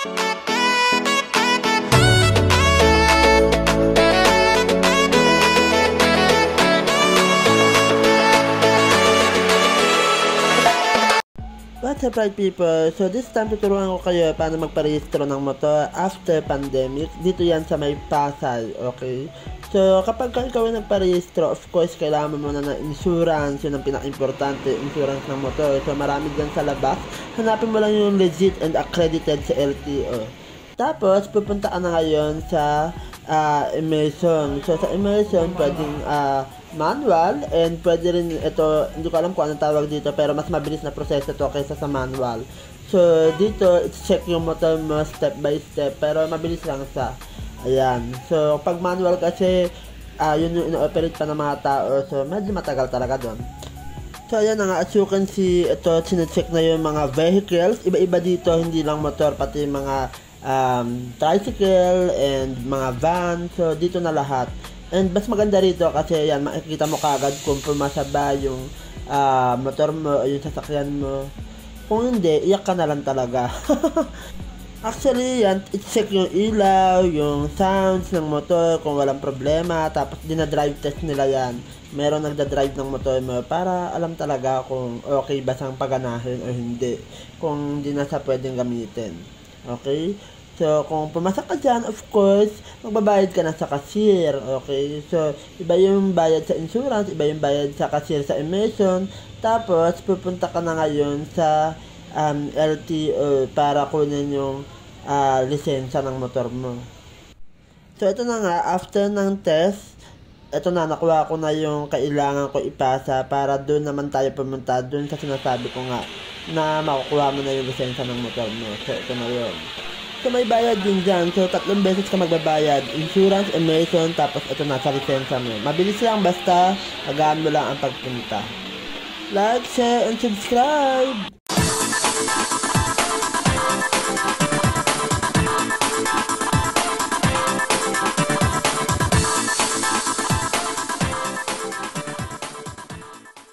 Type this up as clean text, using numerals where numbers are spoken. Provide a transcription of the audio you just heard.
What's up, right people? So this time tuturuan ko kayo paano magparehistro ng motor after pandemic. Dito yan sa may Pasay, okay? So kapag ikaw ay nagparehistro, of course kailangan mo muna ng insurance. Yun ang pinaka-importante, insurance ng motor. So marami dyan sa labas. Hanapin mo lang yung legit and accredited sa LTO. Tapos pupunta ka na ngayon sa immersion. So sa immersion pwedeng manual, and pwede rin ito, hindi ko alam kung anong tawag dito, pero mas mabilis na proseso to kaysa sa manual. So dito check yung motor mo step by step, pero mabilis lang siya. Ayan. So pag manual kasi yun yung ino-operate pa ng mga tao, so medyo matagal talaga doon. So ayan na nga, as you can see, ito sinecheck na yung mga vehicles, iba-iba dito, hindi lang motor, pati mga tricycle and mga van. So dito na lahat. And mas maganda rito kasi yan, makikita mo kagad kung pumasa ba yung motor mo o yung sasakyan mo. Kung hindi, iyak ka na lang talaga. Actually yan, i-check yung ilaw, yung sounds ng motor kung walang problema. Tapos dinadrive test nila yan. Meron nagda-drive ng motor mo para alam talaga kung okay ba siyang paganahin o hindi. Kung hindi na siya pwedeng gamitin. Okay? So, kung pumasok ka dyan, of course, magbabayad ka na sa cashier, okay? So, iba yung bayad sa insurance, iba yung bayad sa cashier sa immersion. Tapos, pupunta ka na ngayon sa LTO para kunin yung lisensya ng motor mo. So, ito na nga, after ng test, ito na, nakuha ko na yung kailangan ko ipasa para doon naman tayo pumunta, doon sa sinasabi ko nga, na makukuha mo na yung lisensya ng motor mo. So, ito na yun. So may bayad din dyan. So 3 beses ka magbabayad. Insurance, immersion, tapos ito na sa lisensya mo. Mabilis lang, basta agaan mo lang ang pagpunta. Like, share, and subscribe!